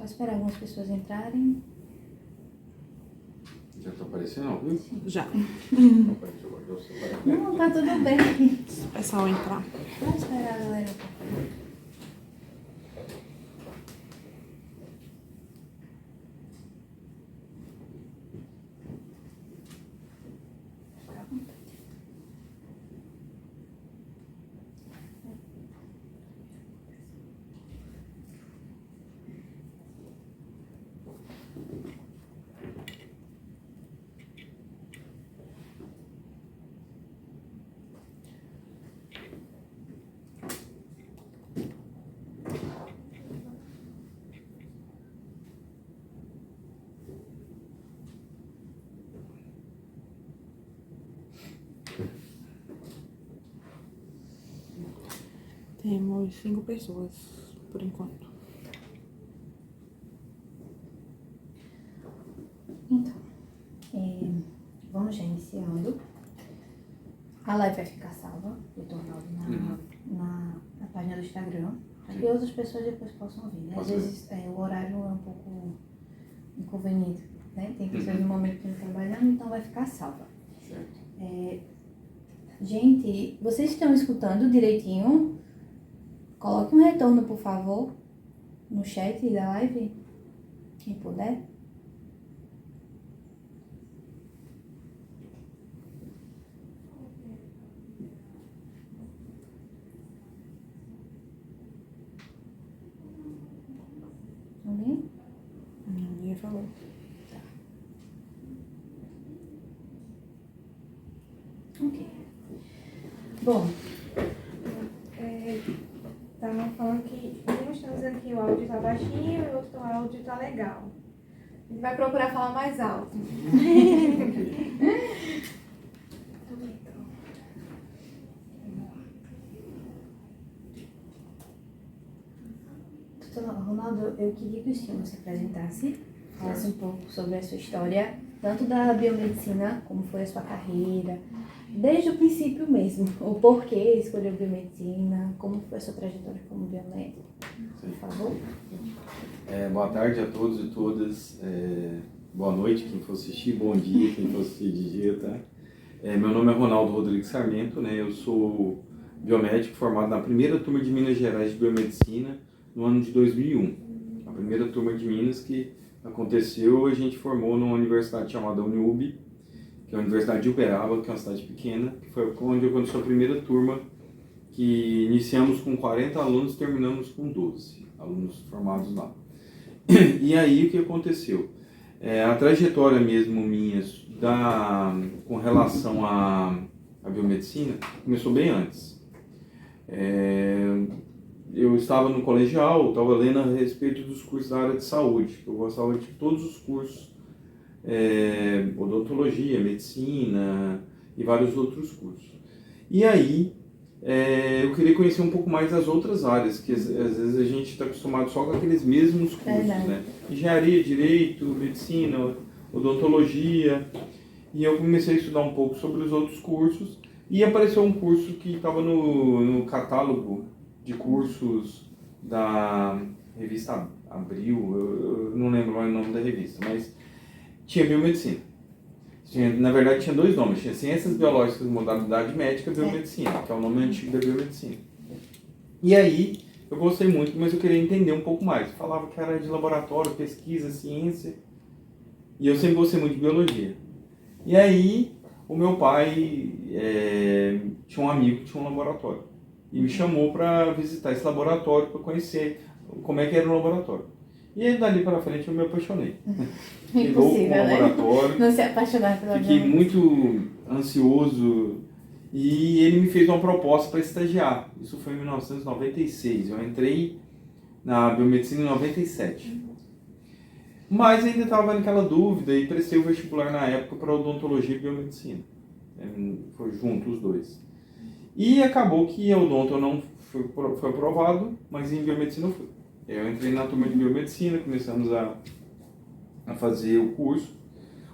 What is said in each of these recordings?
Só esperar algumas pessoas entrarem. Já tá aparecendo, viu? Já. Apareceu, guardou o celular. Não, tá tudo bem. Se o pessoal entrar. Vamos esperar a galera. Temos 5 pessoas, por enquanto. Então, vamos já iniciando. A live vai ficar salva, o Tornaldo, na página do Instagram, para que outras pessoas depois possam ver, né? Às vezes o horário é um pouco inconveniente, né? Tem pessoas no momento que estão trabalhando, então vai ficar salva. Certo. Gente, vocês estão escutando direitinho? Coloque um retorno, por favor, no chat da live, quem puder. Alguém? Ninguém falou. Ok. Bom, Estavam falando que uns estão dizendo que o áudio tá baixinho e outro áudio tá legal. A gente vai procurar falar mais alto. Ronaldo, eu queria que o senhor se apresentasse, falasse um pouco sobre a sua história, tanto da biomedicina, como foi a sua carreira, desde o princípio mesmo, o porquê escolheu biomedicina, como foi a sua trajetória como biomédico, por favor. Boa tarde a todos e todas. Boa noite quem for assistir, bom dia quem for assistir de dia, tá? Meu nome é Ronaldo Rodrigues Sarmento, né? Eu sou biomédico formado na primeira turma de Minas Gerais de Biomedicina no ano de 2001. A primeira turma de Minas que aconteceu, a gente formou numa universidade chamada Uniub, que é a Universidade de Uberaba, que é uma cidade pequena, que foi onde aconteceu a primeira turma, que iniciamos com 40 alunos e terminamos com 12 alunos formados lá. E aí o que aconteceu? A trajetória mesmo minha com relação à biomedicina começou bem antes. Eu estava no colegial, estava lendo a respeito dos cursos da área de saúde. Eu gostava de todos os cursos, odontologia, medicina e vários outros cursos. E aí, eu queria conhecer um pouco mais das outras áreas, que às vezes a gente está acostumado só com aqueles mesmos cursos, né? Engenharia, direito, medicina, odontologia. E eu comecei a estudar um pouco sobre os outros cursos e apareceu um curso que estava no catálogo de cursos da revista Abril, eu não lembro mais o nome da revista, mas tinha biomedicina. Na verdade tinha dois nomes, tinha ciências biológicas, modalidade médica e biomedicina, que é o nome antigo da biomedicina. E aí eu gostei muito, mas eu queria entender um pouco mais. Falava que era de laboratório, pesquisa, ciência, e eu sempre gostei muito de biologia. E aí o meu pai tinha um amigo que tinha um laboratório. E me chamou para visitar esse laboratório, para conhecer como é que era o laboratório. E aí, dali para frente eu me apaixonei. Impossível, né? Laboratório, Não se apaixonar pela fiquei biomedicina. muito ansioso e ele me fez uma proposta para estagiar. Isso foi em 1996. Eu entrei na biomedicina em 97. Mas ainda estava naquela dúvida e prestei o vestibular na época para odontologia e biomedicina. Foi junto os dois. E acabou que a odonto não foi aprovado, mas em biomedicina eu fui. Eu entrei na turma de biomedicina, começamos a fazer o curso.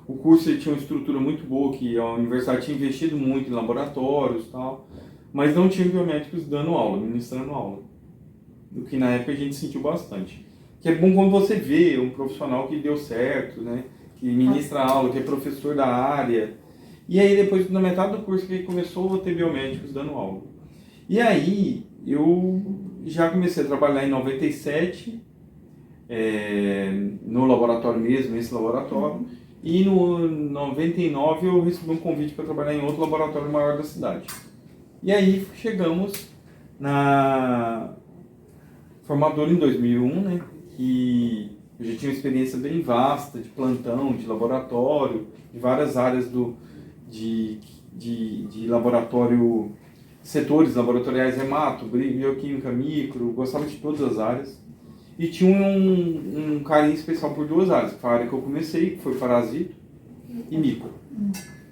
O curso tinha uma estrutura muito boa, que a universidade tinha investido muito em laboratórios e tal, mas não tinha biomédicos dando aula, ministrando aula. O que na época a gente sentiu bastante. que é bom quando você vê um profissional que deu certo, né? Que ministra aula, que é professor da área. E aí depois, na metade do curso, que começou a ter biomédicos dando aula. E aí eu já comecei a trabalhar em 97, no laboratório mesmo, esse laboratório. E no 99 eu recebi um convite para trabalhar em outro laboratório maior da cidade. E aí chegamos na formadora em 2001, né? Que eu já tinha uma experiência bem vasta de plantão, de laboratório, de várias áreas de laboratório, setores laboratoriais, hemato, bioquímica, micro, gostava de todas as áreas. E tinha um carinho especial por duas áreas, que foi a área que eu comecei, que foi parasito e micro,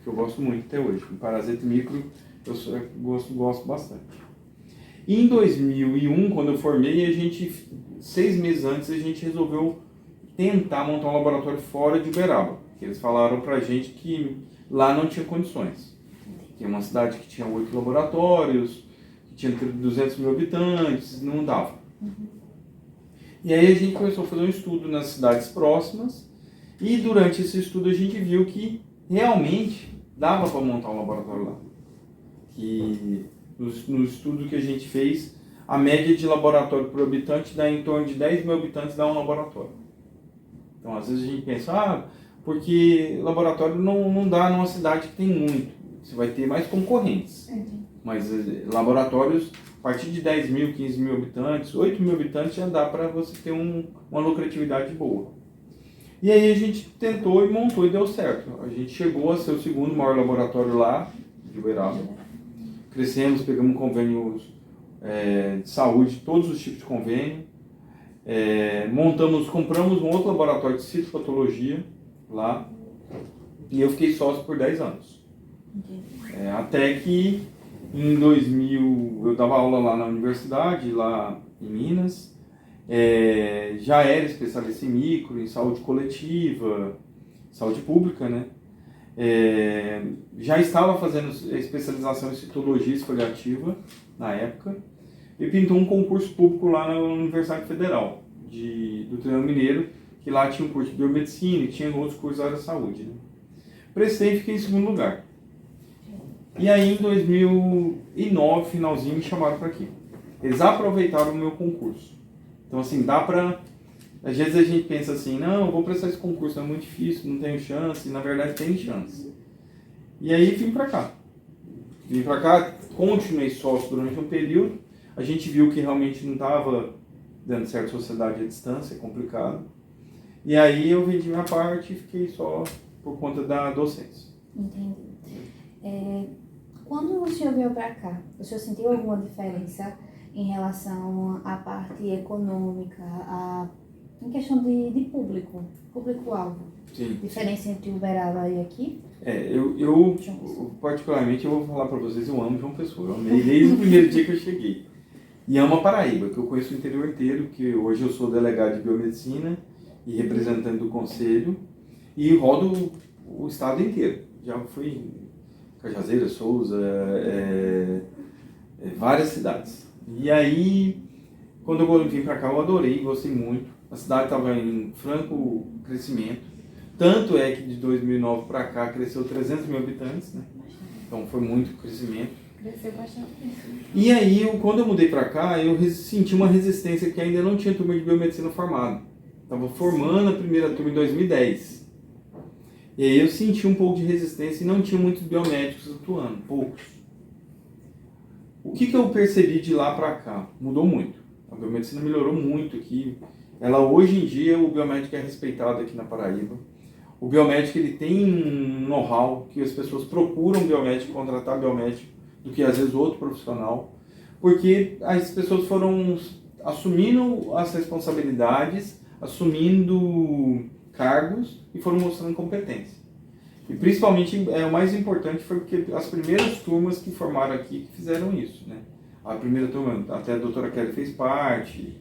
que eu gosto muito até hoje. Parasito e micro eu gosto bastante. E em 2001, quando eu formei, 6 meses antes, a gente resolveu tentar montar um laboratório fora de Uberaba. Eles falaram pra gente que lá não tinha condições. Que é uma cidade que tinha 8 laboratórios, que tinha 200 mil habitantes, não dava. E aí a gente começou a fazer um estudo nas cidades próximas e durante esse estudo a gente viu que realmente dava para montar um laboratório lá. Que no estudo que a gente fez, a média de laboratório por habitante dá em torno de 10 mil habitantes dá um laboratório. Então às vezes a gente pensa, porque laboratório não dá numa cidade que tem muito, você vai ter mais concorrentes. Mas laboratórios, a partir de 10 mil, 15 mil habitantes, 8 mil habitantes já dá para você ter uma lucratividade boa. E aí a gente tentou e montou e deu certo. A gente chegou a ser o segundo maior laboratório lá, de Uberaba. Crescemos, pegamos convênios de saúde, todos os tipos de convênio. Compramos um outro laboratório de citopatologia lá. E eu fiquei sócio por 10 anos. Até que em 2000 eu dava aula lá na universidade, lá em Minas. Já era especialista em micro, em saúde coletiva, saúde pública, né? Já estava fazendo especialização em citologia esfoliativa na época e pintou um concurso público lá na Universidade Federal do Triângulo Mineiro, que lá tinha um curso de biomedicina e tinha outros cursos da área da saúde, né? Prestei e fiquei em segundo lugar. E aí em 2009, finalzinho, me chamaram para aqui. Eles aproveitaram o meu concurso. Então assim, dá pra... Às vezes a gente pensa assim, não, eu vou prestar esse concurso, é muito difícil, não tenho chance, e na verdade tem chance. E aí vim pra cá. Continuei sócio durante um período, a gente viu que realmente não estava dando certo sociedade à distância, é complicado. E aí eu vendi minha parte e fiquei só por conta da docência. Entendi. Quando o senhor veio para cá, o senhor sentiu alguma diferença em relação à parte econômica, em questão de público-alvo? Sim. Diferença entre Uberaba e aqui? Eu particularmente, eu vou falar para vocês, eu amo João Pessoa. Eu amei desde o primeiro dia que eu cheguei. E amo a Paraíba, que eu conheço o interior inteiro, que hoje eu sou delegado de biomedicina e representante do conselho, e rodo o estado inteiro. Já fui em Cajazeiras, Souza, várias cidades. E aí, quando eu vim para cá, eu adorei, gostei muito. A cidade estava em franco crescimento. Tanto é que de 2009 para cá cresceu 300 mil habitantes, né? Então foi muito crescimento. Cresceu bastante. E aí, quando eu mudei para cá, eu senti uma resistência que ainda não tinha turma de biomedicina formada. Estava formando a primeira turma em 2010. E aí eu senti um pouco de resistência e não tinha muitos biomédicos atuando, poucos. O que eu percebi de lá para cá? Mudou muito. A biomedicina melhorou muito aqui. Hoje em dia, o biomédico é respeitado aqui na Paraíba. O biomédico ele tem um know-how que as pessoas procuram biomédico, contratar biomédico, do que às vezes outro profissional, porque as pessoas foram assumindo as responsabilidades, assumindo cargos e foram mostrando competência. E principalmente, o mais importante foi porque as primeiras turmas que formaram aqui que fizeram isso, né? A primeira turma, até a doutora Kelly fez parte,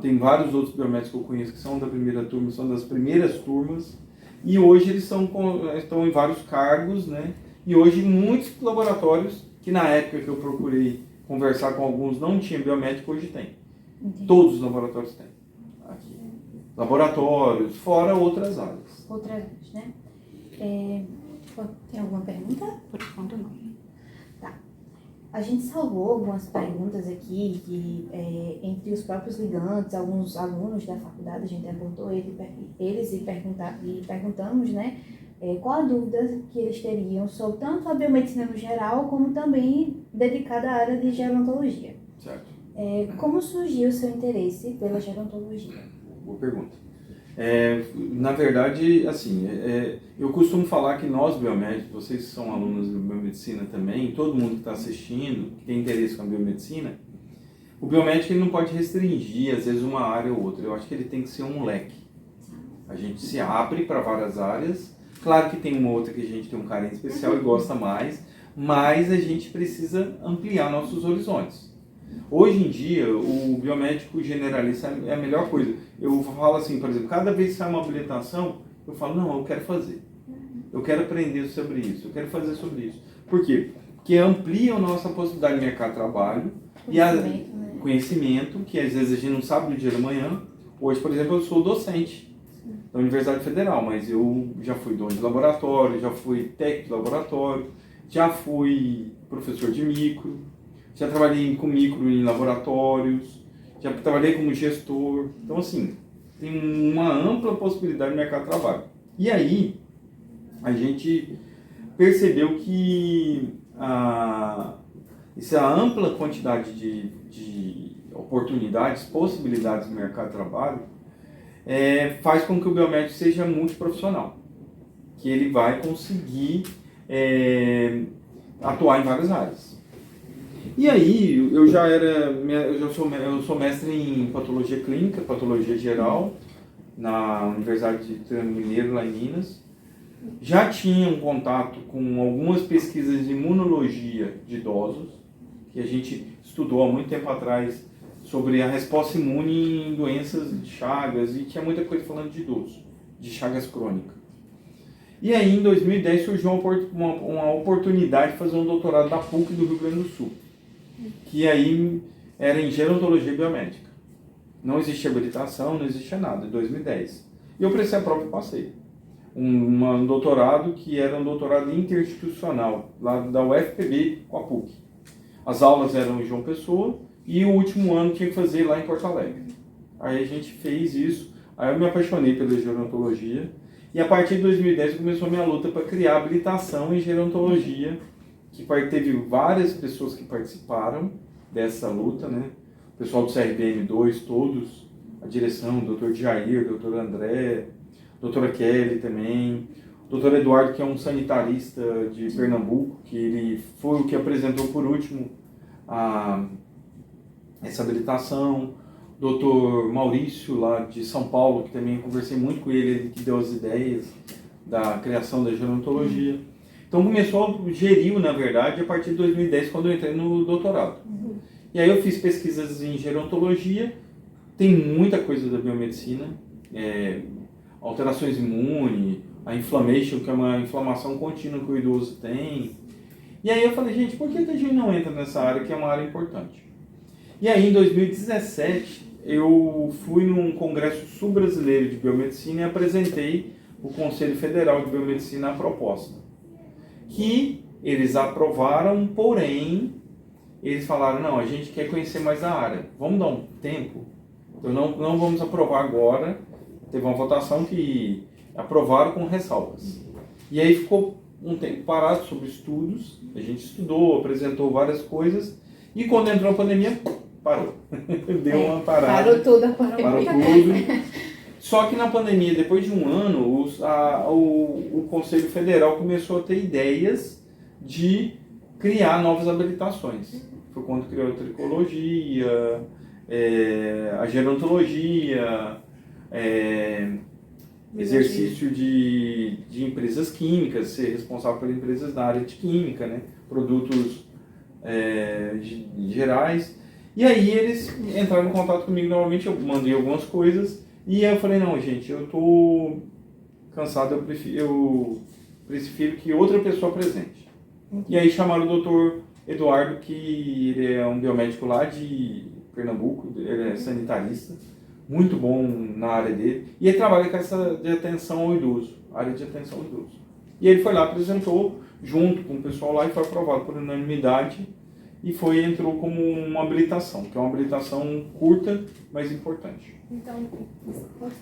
tem vários outros biomédicos que eu conheço que são da primeira turma, são das primeiras turmas, e hoje eles estão em vários cargos, né? E hoje muitos laboratórios, que na época que eu procurei conversar com alguns não tinha biomédico, hoje tem. Entendi. Todos os laboratórios têm. aqui. Laboratórios, fora outras áreas. Outras áreas, né? Tem alguma pergunta? Por enquanto não. A gente salvou algumas perguntas aqui entre os próprios ligantes, alguns alunos da faculdade, a gente abordou eles e perguntamos, né, qual a dúvida que eles teriam sobre tanto a biomedicina no geral, como também dedicada à área de gerontologia. Certo. Como surgiu o seu interesse pela gerontologia? Boa pergunta. Na verdade, assim, eu costumo falar que nós biomédicos, vocês que são alunos de biomedicina também, todo mundo que está assistindo, que tem interesse com a biomedicina, o biomédico ele não pode restringir, às vezes, uma área ou outra. Eu acho que ele tem que ser um leque. A gente se abre para várias áreas. Claro que tem uma outra que a gente tem um carinho especial e gosta mais, mas a gente precisa ampliar nossos horizontes. Hoje em dia, o biomédico generalista é a melhor coisa. Eu falo assim, por exemplo, cada vez que sai uma habilitação, eu falo, não, eu quero fazer. Eu quero aprender sobre isso, eu quero fazer sobre isso. Por quê? Porque amplia a nossa possibilidade de mercado de trabalho e conhecimento, que às vezes a gente não sabe do dia da manhã. Hoje, por exemplo, eu sou docente da Universidade Federal, mas eu já fui dono de laboratório, já fui técnico de laboratório, já fui professor de micro, já trabalhei com micro em laboratórios, já trabalhei como gestor. Então, assim, tem uma ampla possibilidade de mercado de trabalho. E aí, a gente percebeu que essa ampla quantidade de oportunidades, possibilidades de mercado de trabalho, faz com que o biomédico seja multiprofissional, que ele vai conseguir atuar em várias áreas. E aí, eu sou mestre em patologia clínica, patologia geral, na Universidade de Triângulo Mineiro, lá em Minas. Já tinha um contato com algumas pesquisas de imunologia de idosos, que a gente estudou há muito tempo atrás sobre a resposta imune em doenças de Chagas, e tinha muita coisa falando de idosos, de Chagas crônica. E aí, em 2010, surgiu uma oportunidade de fazer um doutorado da PUC do Rio Grande do Sul, que aí era em gerontologia biomédica. Não existia habilitação, não existia nada, em 2010. E eu prestei a prova e passei. Um doutorado que era um doutorado interinstitucional, lá da UFPB com a PUC. As aulas eram em João Pessoa e o último ano tinha que fazer lá em Porto Alegre. Aí a gente fez isso, aí eu me apaixonei pela gerontologia e a partir de 2010 começou a minha luta para criar habilitação em gerontologia, que teve várias pessoas que participaram dessa luta, né? O pessoal do CRBM2, todos, a direção, o Dr. Jair, o Dr. André, a doutora Kelly também, o Dr. Eduardo, que é um sanitarista de Pernambuco, que ele foi o que apresentou por último essa habilitação, o Dr. Maurício, lá de São Paulo, que também conversei muito com ele que deu as ideias da criação da gerontologia. Então geriu, na verdade, a partir de 2010, quando eu entrei no doutorado. E aí eu fiz pesquisas em gerontologia, tem muita coisa da biomedicina, alterações imunes, a inflammation, que é uma inflamação contínua que o idoso tem. E aí eu falei, gente, por que a gente não entra nessa área, que é uma área importante? E aí, em 2017, eu fui num congresso sul-brasileiro de biomedicina e apresentei o Conselho Federal de Biomedicina a proposta, que eles aprovaram, porém, eles falaram, não, a gente quer conhecer mais a área, vamos dar um tempo, então não vamos aprovar agora. Teve uma votação que aprovaram com ressalvas. E aí ficou um tempo parado sobre estudos, a gente estudou, apresentou várias coisas, e quando entrou a pandemia, parou. Deu uma parada. Parou tudo. Parou tudo. Só que na pandemia, depois de um ano, o Conselho Federal começou a ter ideias de criar novas habilitações. Foi quando criou a tricologia, a gerontologia, exercício de empresas químicas, ser responsável por empresas da área de química, né? Produtos gerais. E aí eles entraram em contato comigo novamente, eu mandei algumas coisas, e aí eu falei, não, gente, eu tô cansado, eu prefiro que outra pessoa apresente. E aí chamaram o Dr. Eduardo, que ele é um biomédico lá de Pernambuco, ele é sanitarista, muito bom na área dele, e ele trabalha com essa de atenção ao idoso, área de atenção ao idoso. E ele foi lá, apresentou, junto com o pessoal lá, e foi aprovado por unanimidade, e entrou como uma habilitação, que é uma habilitação curta, mas importante. Então,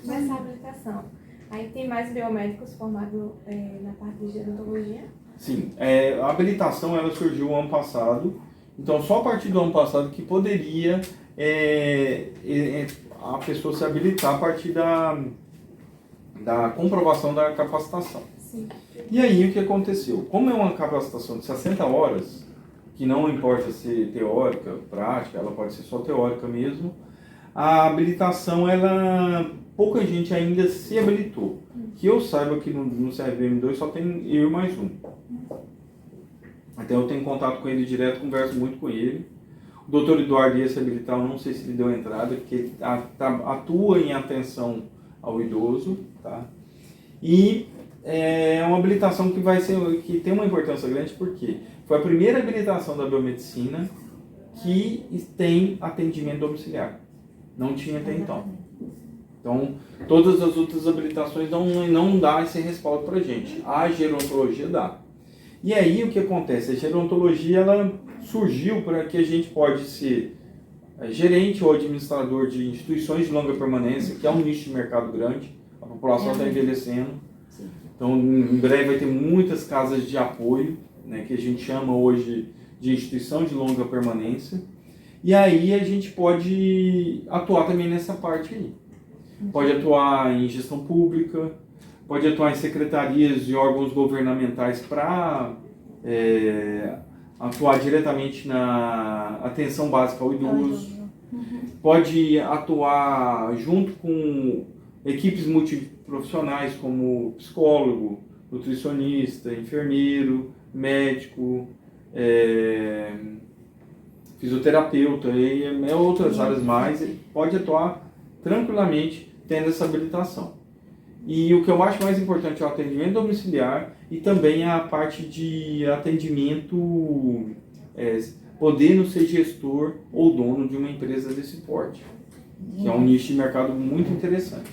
nessa habilitação, aí tem mais biomédicos formados na parte de gerontologia? Sim, a habilitação ela surgiu ano passado, então só a partir do ano passado que poderia a pessoa se habilitar a partir da comprovação da capacitação. Sim. E aí o que aconteceu? Como é uma capacitação de 60 horas, que não importa ser teórica, prática, ela pode ser só teórica mesmo, a habilitação, pouca gente ainda se habilitou. Que eu saiba que no CRVM2 só tem eu e mais um. Até eu tenho contato com ele direto, converso muito com ele. O doutor Eduardo ia se habilitar, eu não sei se ele deu entrada, porque ele atua em atenção ao idoso, tá? E é uma habilitação que tem uma importância grande, porque foi a primeira habilitação da biomedicina que tem atendimento domiciliar. Não tinha até então. Então, todas as outras habilitações não dá esse respaldo para a gente. A gerontologia dá. E aí o que acontece? A gerontologia ela surgiu para que a gente pode ser gerente ou administrador de instituições de longa permanência, que é um nicho de mercado grande. A população está envelhecendo. Sim. Então, em breve vai ter muitas casas de apoio, né, que a gente chama hoje de instituição de longa permanência. E aí a gente pode atuar também nessa parte aí. Pode atuar em gestão pública, pode atuar em secretarias e órgãos governamentais para atuar diretamente na atenção básica ao idoso. Pode atuar junto com equipes multiprofissionais como psicólogo, nutricionista, enfermeiro, médico, fisioterapeuta e outras áreas mais. Ele pode atuar tranquilamente tendo essa habilitação. E o que eu acho mais importante é o atendimento domiciliar e também a parte de atendimento, podendo ser gestor ou dono de uma empresa desse porte, que é um nicho de mercado muito interessante.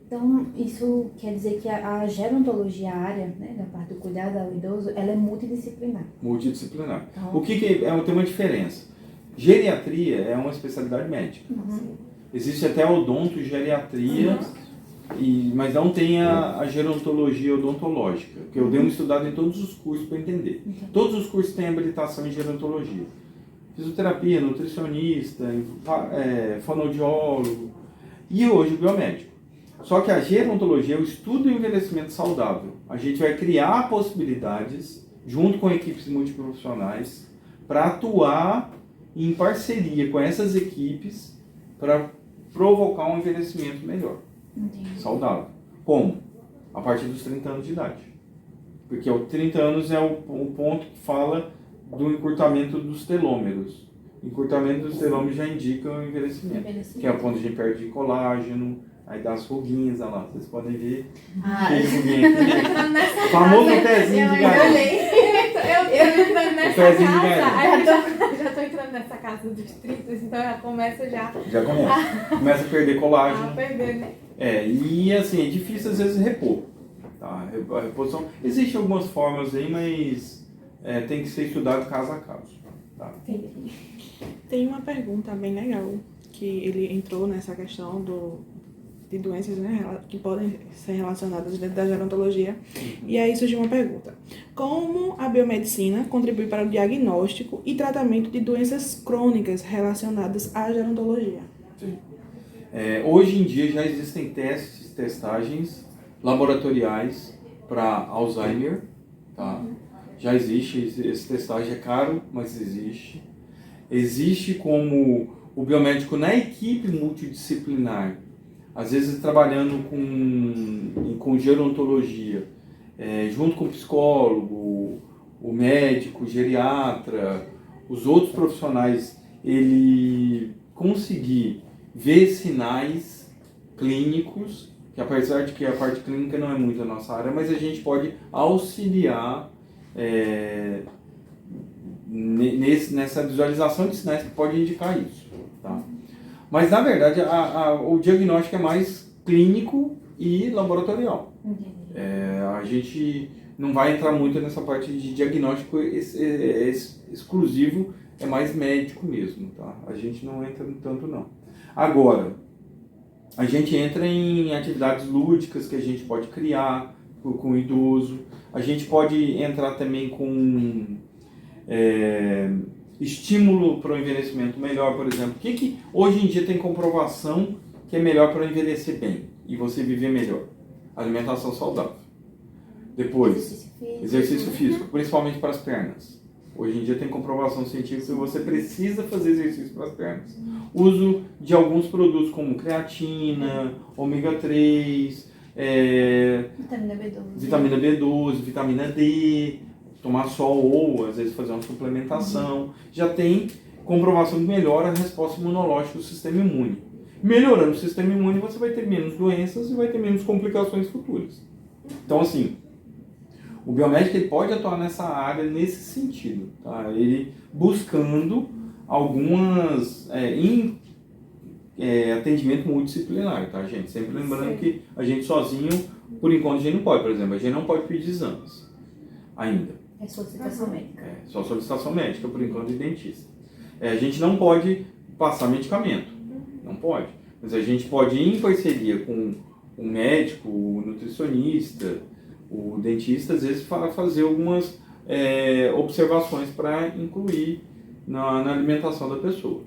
Então, isso quer dizer que a gerontologia, a área, né, da parte do cuidado ao idoso, ela é multidisciplinar. Multidisciplinar. Então, O que tem uma diferença? Geriatria é uma especialidade médica. Existe até a odontogeriatria, mas não tem a gerontologia odontológica, que eu dei uma estudada em todos os cursos para entender. Todos os cursos têm habilitação em gerontologia. Fisioterapia, nutricionista, fonoaudiólogo e hoje biomédico. Só que a gerontologia é o estudo do envelhecimento saudável. A gente vai criar possibilidades, junto com equipes multiprofissionais, para atuar em parceria com essas equipes para provocar um envelhecimento melhor, saudável. Como? A partir dos 30 anos de idade. Porque os 30 anos é o ponto que fala do encurtamento dos telômeros. O encurtamento dos telômeros já indica o envelhecimento. Que é o ponto de perde colágeno, aí dá as ruguinhas, olha lá, vocês podem ver. Aquele ruguinho aqui. O famoso pezinho de galinha. Eu entrando nessa pezinho de casa, galinha. aí eu já tô entrando nessa casa dos 30, então já começa Já começa a perder colágeno. a perder, né? E assim, é difícil às vezes repor. Tá? A reposição. Existem algumas formas aí, mas tem que ser estudado caso a caso. Tá? Tem uma pergunta bem legal, que ele entrou nessa questão de doenças, né, que podem ser relacionadas dentro da gerontologia. E aí surgiu uma pergunta. Como a biomedicina contribui para o diagnóstico e tratamento de doenças crônicas relacionadas à gerontologia? Sim. Hoje em dia já existem testagens laboratoriais para Alzheimer. Tá? Já existe, esse testagem é caro, mas existe. Existe como o biomédico na equipe multidisciplinar, às vezes trabalhando com gerontologia, junto com o psicólogo, o médico, o geriatra, os outros profissionais, ele conseguir ver sinais clínicos, que apesar de que a parte clínica não é muito a nossa área, mas a gente pode auxiliar nessa visualização de sinais que pode indicar isso. Tá? Mas, na verdade, o diagnóstico é mais clínico e laboratorial. Entendi. A gente não vai entrar muito nessa parte de diagnóstico exclusivo, é mais médico mesmo, tá? A gente não entra tanto, não. Agora, a gente entra em atividades lúdicas que a gente pode criar com o idoso. A gente pode entrar também com estímulo para o envelhecimento melhor, por exemplo. O que hoje em dia tem comprovação que é melhor para envelhecer bem e você viver melhor? Alimentação saudável. Depois, exercício físico, principalmente para as pernas. Hoje em dia tem comprovação científica que você precisa fazer exercício para as pernas. Uso de alguns produtos como creatina, ômega 3, vitamina B12, vitamina D, tomar sol ou às vezes fazer uma suplementação. Já tem comprovação que melhora a resposta imunológica do sistema imune. Melhorando o sistema imune, você vai ter menos doenças e vai ter menos complicações futuras. Então, assim, o biomédico ele pode atuar nessa área nesse sentido, tá? Ele buscando algumas atendimento multidisciplinar, tá, gente? Sempre lembrando que a gente sozinho, por enquanto, a gente não pode. Por exemplo, a gente não pode pedir exames ainda. É solicitação médica. Só solicitação médica, por enquanto, de dentista. A gente não pode passar medicamento, não pode. Mas a gente pode ir em parceria com o médico, o nutricionista, o dentista, às vezes, para fazer algumas observações para incluir na alimentação da pessoa.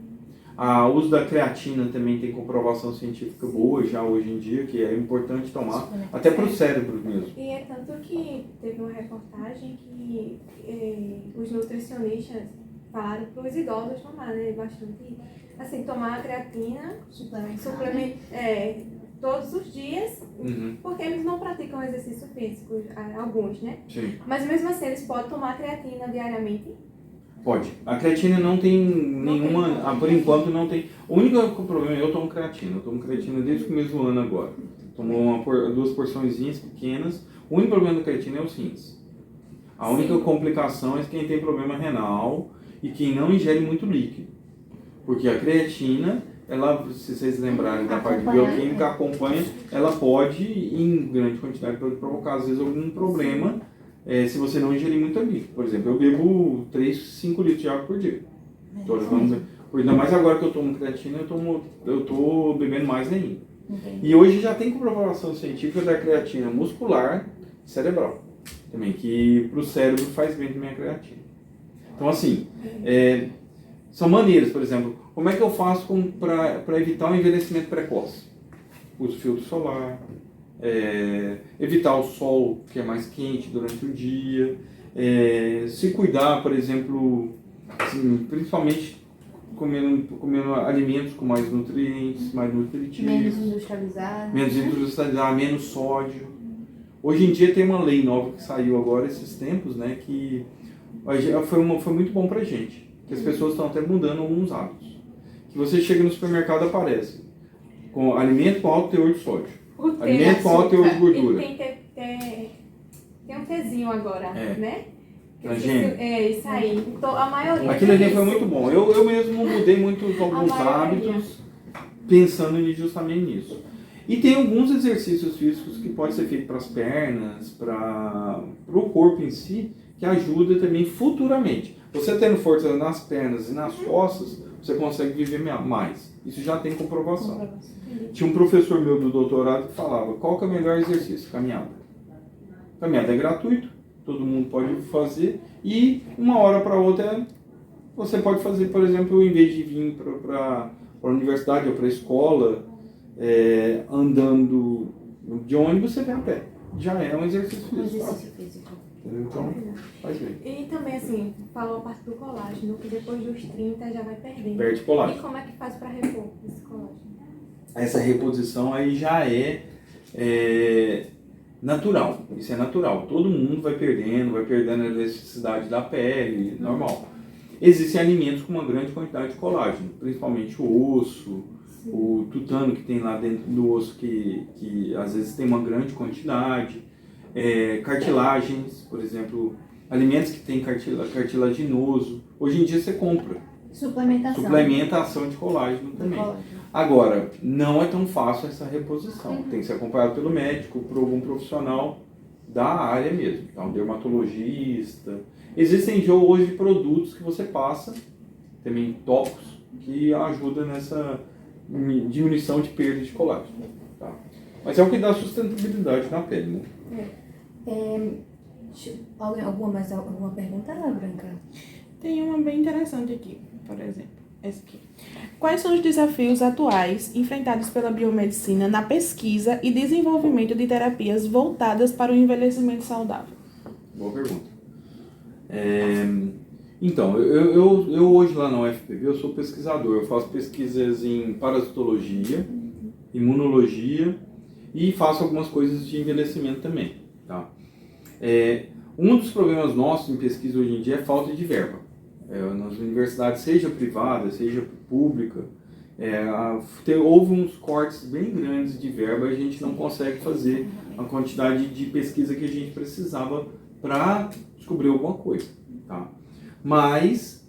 O uso da creatina também tem comprovação científica boa já hoje em dia, que é importante tomar, até para o cérebro mesmo. E é tanto que teve uma reportagem que os nutricionistas falaram para os idosos tomar, né, bastante, assim, tomar a creatina, todos os dias, porque eles não praticam exercício físico, alguns, né? Sim. Mas mesmo assim, eles podem tomar creatina diariamente? Pode. A creatina não tem nenhuma, por enquanto não tem. O único problema é eu tomo creatina desde o começo do ano agora. Tomo 2 porçõezinhas pequenas. O único problema da creatina é os rins. A única complicação é quem tem problema renal e quem não ingere muito líquido. Porque a creatina, ela, se vocês lembrarem da parte bioquímica, acompanha, ela pode, em grande quantidade, pode provocar às vezes algum problema se você não ingerir muito líquido. Por exemplo, eu bebo 5 litros de água por dia. Ainda mais agora que eu tomo creatina, eu tô bebendo mais ainda. E hoje já tem comprovação científica da creatina muscular e cerebral. Também, que para o cérebro faz bem também a creatina. Então, assim, são maneiras, por exemplo, como é que eu faço para evitar o envelhecimento precoce? Uso filtro solar, evitar o sol que é mais quente durante o dia, se cuidar, por exemplo, assim, principalmente comendo alimentos com mais nutrientes, mais nutritivos, menos industrializado, menos sódio. Hoje em dia tem uma lei nova que saiu agora esses tempos, né, que foi muito bom pra gente, que as pessoas estão até mudando alguns hábitos. Que você chega no supermercado e aparece com alimento com alto teor de sódio, alimento com alto teor de gordura. Tem um tezinho agora, né? Transgênico. Isso aí. Então, a maioria. Aquilo ali foi muito bom. Eu mesmo mudei alguns hábitos pensando justamente nisso. E tem alguns exercícios físicos que podem ser feitos para as pernas, para o corpo em si, que ajuda também futuramente. Você tendo força nas pernas e nas costas, você consegue viver mais. Isso já tem comprovação. Tinha um professor meu do doutorado que falava, qual que é o melhor exercício? Caminhada. Caminhada é gratuito, todo mundo pode fazer, e uma hora para outra você pode fazer, por exemplo, em vez de vir para a universidade ou para a escola, andando de ônibus, você vem a pé. Já é um exercício físico. Então, faz bem. E também, assim, falou a parte do colágeno, que depois dos 30 já vai perdendo. Perde colágeno. E como é que faz para repor esse colágeno? Essa reposição aí já é natural. Isso é natural. Todo mundo vai perdendo a elasticidade da pele, normal. Existem alimentos com uma grande quantidade de colágeno, principalmente o osso, o tutano que tem lá dentro do osso, que às vezes tem uma grande quantidade. Cartilagens, por exemplo, alimentos que tem cartilaginoso. Hoje em dia você compra. Suplementação. Suplementação de colágeno também. Agora, não é tão fácil essa reposição. Tem que ser acompanhado pelo médico, por algum profissional da área mesmo. Então, dermatologista. Existem hoje produtos que você passa, também tópicos, que ajudam nessa diminuição de perda de colágeno. Tá? Mas é o que dá sustentabilidade na pele, né? Alguma pergunta, Branca? Tem uma bem interessante aqui, por exemplo. Essa aqui. Quais são os desafios atuais enfrentados pela biomedicina na pesquisa e desenvolvimento de terapias voltadas para o envelhecimento saudável? Boa pergunta. Então, eu hoje lá na UFPB, eu sou pesquisador. Eu faço pesquisas em parasitologia, imunologia e faço algumas coisas de envelhecimento também. Tá? Um dos problemas nossos em pesquisa hoje em dia é falta de verba. Nas universidades, seja privada, seja pública, houve uns cortes bem grandes de verba e a gente não consegue fazer a quantidade de pesquisa que a gente precisava para descobrir alguma coisa. Tá? Mas,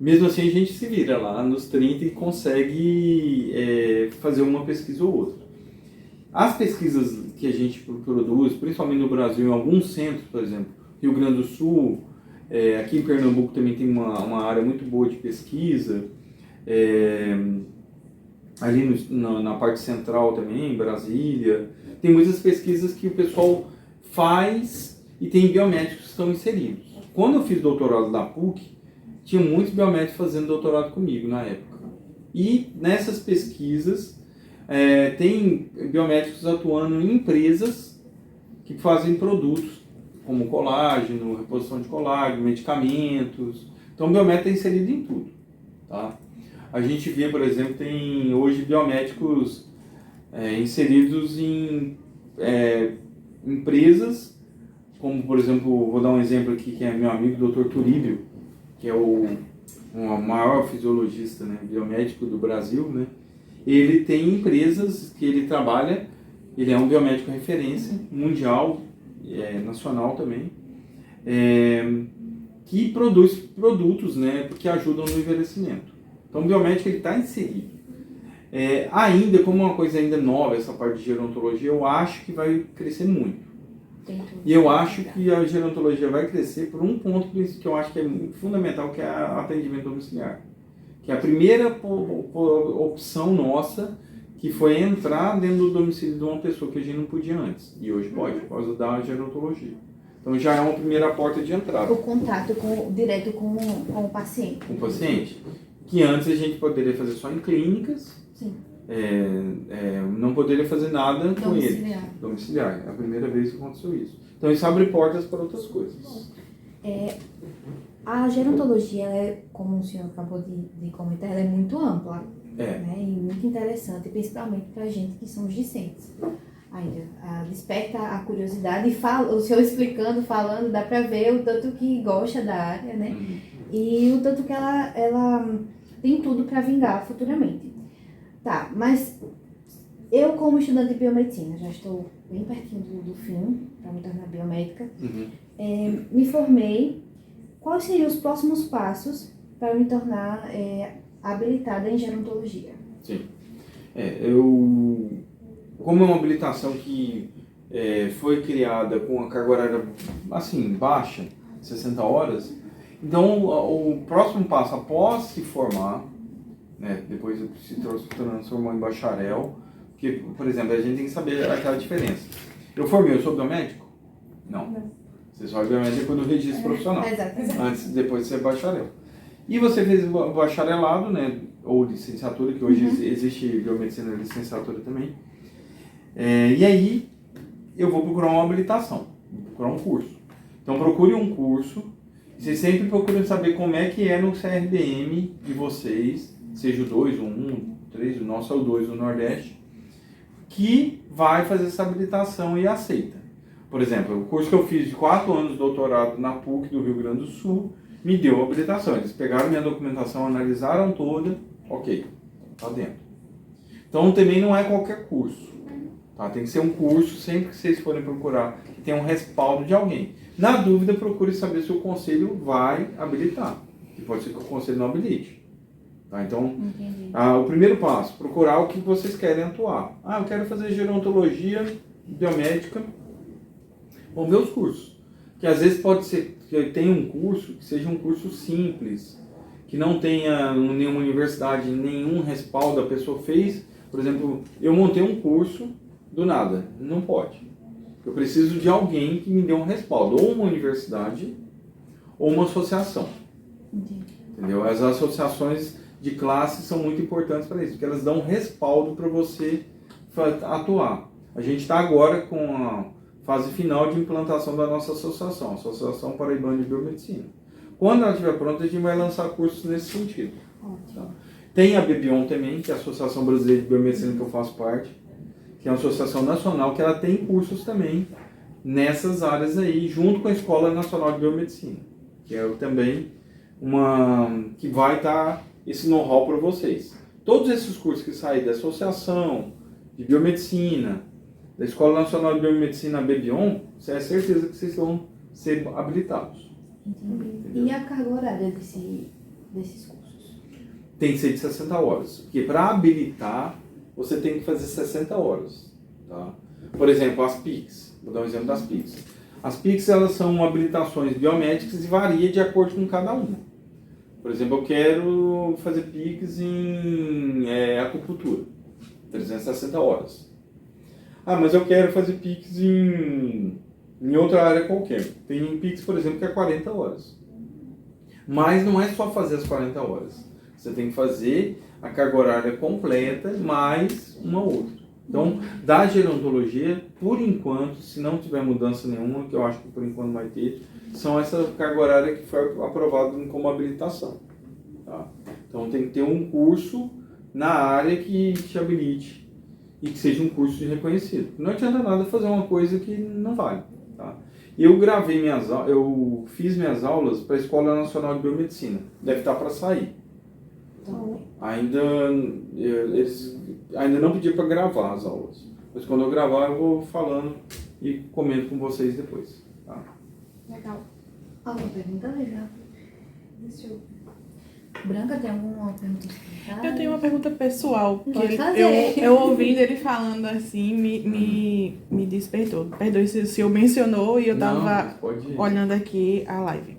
mesmo assim, a gente se vira lá nos 30 e consegue fazer uma pesquisa ou outra. As pesquisas que a gente produz, principalmente no Brasil, em alguns centros, por exemplo, Rio Grande do Sul, aqui em Pernambuco também tem uma área muito boa de pesquisa, ali na parte central também, em Brasília, tem muitas pesquisas que o pessoal faz e tem biomédicos que estão inseridos. Quando eu fiz doutorado da PUC, tinha muitos biomédicos fazendo doutorado comigo na época. E nessas pesquisas, tem biomédicos atuando em empresas que fazem produtos como colágeno, reposição de colágeno, medicamentos. Então o biomédico é inserido em tudo. Tá? A gente vê, por exemplo, tem hoje biomédicos inseridos em empresas, como por exemplo, vou dar um exemplo aqui, que é meu amigo Dr. Turíbio, que é o maior fisiologista, né, biomédico do Brasil, né? Ele tem empresas que ele trabalha, ele é um biomédico referência mundial, nacional também, que produz produtos, né, que ajudam no envelhecimento. Então o biomédico está inserido. Ainda, como uma coisa ainda nova, essa parte de gerontologia, eu acho que vai crescer muito. E eu acho que a gerontologia vai crescer por um ponto que eu acho que é fundamental, que é o atendimento domiciliar. Que é a primeira opção nossa, que foi entrar dentro do domicílio de uma pessoa que a gente não podia antes. E hoje pode, por causa da gerontologia. Então já é uma primeira porta de entrada. O contato direto com o paciente. Com o paciente. Que antes a gente poderia fazer só em clínicas. Sim. Não poderia fazer nada com ele. Domiciliar. É a primeira vez que aconteceu isso. Então isso abre portas para outras coisas. A gerontologia, como o senhor acabou de comentar, ela é muito ampla. Né? E muito interessante, principalmente para a gente que somos discentes. Ainda desperta a curiosidade e o senhor explicando, falando, dá para ver o tanto que gosta da área, né? E o tanto que ela tem tudo para vingar futuramente. Tá, mas eu como estudante de biomedicina, já estou bem pertinho do fim, para me tornar biomédica, me formei. Quais seriam os próximos passos para me tornar habilitada em gerontologia? Sim. Como é uma habilitação que foi criada com a carga horária assim, baixa, 60 horas, então o próximo passo após se formar, né, depois se transformou em bacharel, porque, por exemplo, a gente tem que saber aquela diferença. Eu sou biomédico? Não. Você só é biomédico depois do registro profissional. Exatamente. Depois de ser bacharel. E você fez o bacharelado, né, ou licenciatura, que hoje existe biomedicina licenciatura também. E aí eu vou procurar uma habilitação, vou procurar um curso. Então procure um curso, e vocês sempre procurem saber como é que é no CRBM de vocês, seja o 2, o 1, o 3, o nosso é o 2 do Nordeste, que vai fazer essa habilitação e aceita. Por exemplo, o curso que eu fiz de 4 anos de doutorado na PUC do Rio Grande do Sul me deu a habilitação. Eles pegaram minha documentação, analisaram toda, ok, tá dentro. Então também não é qualquer curso. Tá? Tem que ser um curso, sempre que vocês forem procurar, que tenha um respaldo de alguém. Na dúvida, procure saber se o conselho vai habilitar. E pode ser que o conselho não habilite. Tá? Então, Entendi. o primeiro passo, procurar o que vocês querem atuar. Eu quero fazer gerontologia biomédica. Vamos ver os cursos. Que às vezes pode ser que tenha um curso que seja um curso simples, que não tenha nenhuma universidade, nenhum respaldo, a pessoa fez. Por exemplo, eu montei um curso do nada. Não pode. Eu preciso de alguém que me dê um respaldo, ou uma universidade, ou uma associação. Entendi. Entendeu? As associações de classe são muito importantes para isso, porque elas dão respaldo para você atuar. A gente está agora com a fase final de implantação da nossa associação, a Associação Paraibana de Biomedicina. Quando ela estiver pronta, a gente vai lançar cursos nesse sentido. Tá? Tem a BBION também, que é a Associação Brasileira de Biomedicina que eu faço parte, que é uma associação nacional, que ela tem cursos também nessas áreas aí, junto com a Escola Nacional de Biomedicina, que é também que vai dar esse know-how para vocês. Todos esses cursos que saem da Associação de Biomedicina, da Escola Nacional de Biomedicina, a BBION, você é certeza que vocês vão ser habilitados. Entendi. E a carga horária desses cursos? Tem que ser de 60 horas, porque para habilitar, você tem que fazer 60 horas. Tá? Por exemplo, as PICs. Vou dar um exemplo das PICs. As PICs, elas são habilitações biomédicas e varia de acordo com cada uma. Por exemplo, eu quero fazer PICs em acupuntura, 360 horas. Mas eu quero fazer PICs em outra área qualquer. Tem PICs, por exemplo, que é 40 horas. Mas não é só fazer as 40 horas. Você tem que fazer a carga horária completa, mais uma outra. Então, da gerontologia, por enquanto, se não tiver mudança nenhuma, que eu acho que por enquanto vai ter, são essa carga horária que foi aprovada como habilitação. Tá? Então, tem que ter um curso na área que te habilite e que seja um curso de reconhecido. Não adianta nada fazer uma coisa que não vale. Tá? Eu fiz minhas aulas para a Escola Nacional de Biomedicina. Deve estar para sair. Eles ainda não pediram para gravar as aulas. Mas quando eu gravar, eu vou falando e comento com vocês depois. Tá? Legal. Alguma pergunta legal? Deixa eu... Branca, tem alguma pergunta? Eu tenho uma pergunta pessoal. Pode Que fazer. eu ouvindo ele falando assim, me despertou. Perdoe se eu mencionou e eu estava olhando aqui a live.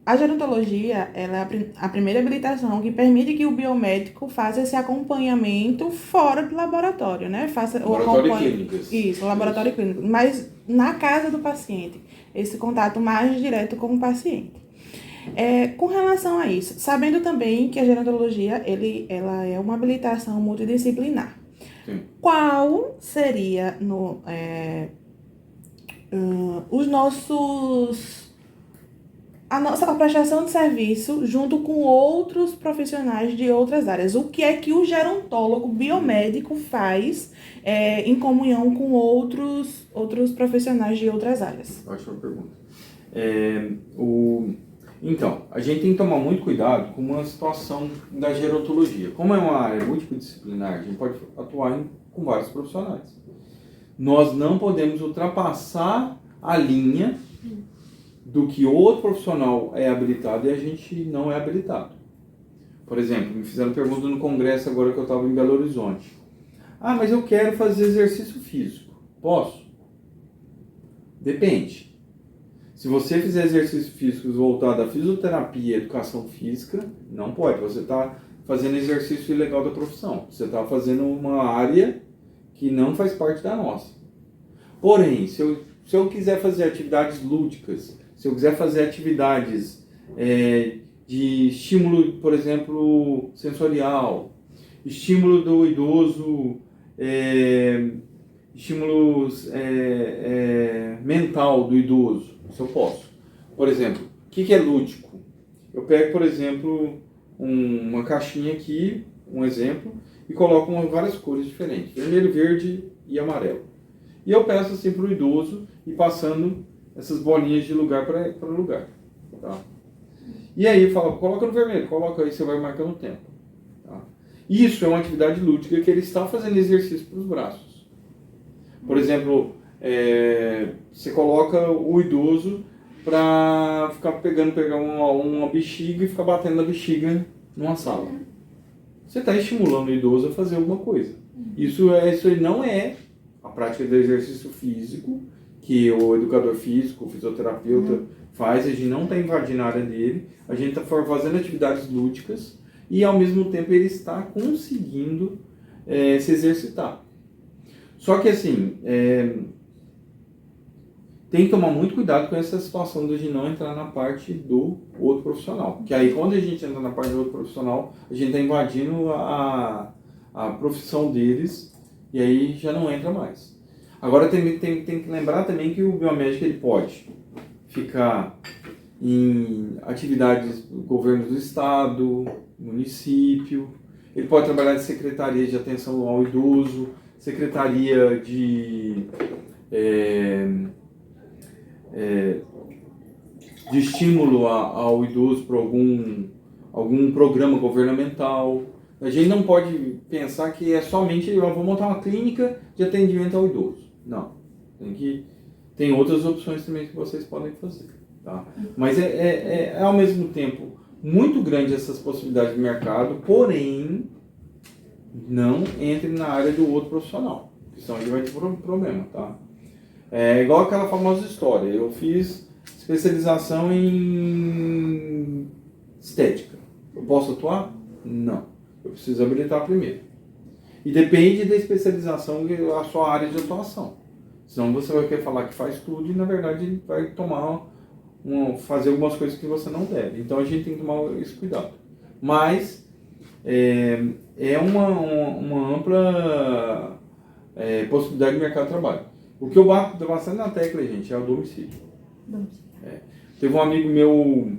A gerontologia, ela é a primeira habilitação que permite que o biomédico faça esse acompanhamento fora do laboratório, né? Laboratório clínico. Isso, laboratório clínico. Mas na casa do paciente. Esse contato mais direto com o paciente. Com relação a isso, sabendo também que a gerontologia, ela é uma habilitação multidisciplinar. Sim. Qual seria a nossa prestação de serviço junto com outros profissionais de outras áreas? O que é que o gerontólogo biomédico faz em comunhão com outros profissionais de outras áreas? Ótima pergunta. Então, a gente tem que tomar muito cuidado com uma situação da gerontologia. Como é uma área multidisciplinar, a gente pode atuar com vários profissionais. Nós não podemos ultrapassar a linha do que outro profissional é habilitado e a gente não é habilitado. Por exemplo, me fizeram pergunta no congresso agora que eu estava em Belo Horizonte. Mas eu quero fazer exercício físico. Posso? Depende. Se você fizer exercícios físicos voltados à fisioterapia e educação física, não pode. Você está fazendo exercício ilegal da profissão. Você está fazendo uma área que não faz parte da nossa. Porém, se eu quiser fazer atividades lúdicas, se eu quiser fazer atividades de estímulo, por exemplo, sensorial, estímulo do idoso, estímulos mental do idoso, isso eu posso. Por exemplo, o que é lúdico? Eu pego, por exemplo, uma caixinha aqui, um exemplo, e coloco várias cores diferentes, vermelho, verde e amarelo. E eu peço assim para o idoso ir passando essas bolinhas de lugar para lugar. Tá? E aí eu falo, coloca no vermelho, coloca aí, você vai marcando o tempo. Tá? Isso é uma atividade lúdica que ele está fazendo exercício para os braços. Por exemplo, você coloca o idoso para pegar uma bexiga e ficar batendo na bexiga numa sala. Você está estimulando o idoso a fazer alguma coisa. Isso aí não é a prática do exercício físico que o educador físico, o fisioterapeuta faz. A gente não está invadindo a área dele, a gente está fazendo atividades lúdicas e ao mesmo tempo ele está conseguindo se exercitar. Só que assim, tem que tomar muito cuidado com essa situação de não entrar na parte do outro profissional. Que aí quando a gente entra na parte do outro profissional, a gente está invadindo a profissão deles e aí já não entra mais. Agora tem que lembrar também que o biomédico ele pode ficar em atividades do governo do estado, município, ele pode trabalhar em secretaria de atenção ao idoso, secretaria de estímulo ao idoso para algum programa governamental. A gente não pode pensar que é somente eu vou montar uma clínica de atendimento ao idoso. Não. Tem outras opções também que vocês podem fazer. Tá? Mas ao mesmo tempo muito grande essas possibilidades de mercado, porém não entre na área do outro profissional, porque senão a gente vai ter problema. Tá? É igual aquela famosa história, eu fiz especialização em estética. Eu posso atuar? Não. Eu preciso habilitar primeiro. E depende da especialização e a sua área de atuação. Senão você vai querer falar que faz tudo e na verdade vai fazer algumas coisas que você não deve. Então a gente tem que tomar esse cuidado. Mas é uma ampla possibilidade de mercado de trabalho. O que eu bato bastante na tecla, gente, é o domicílio. Teve um amigo meu,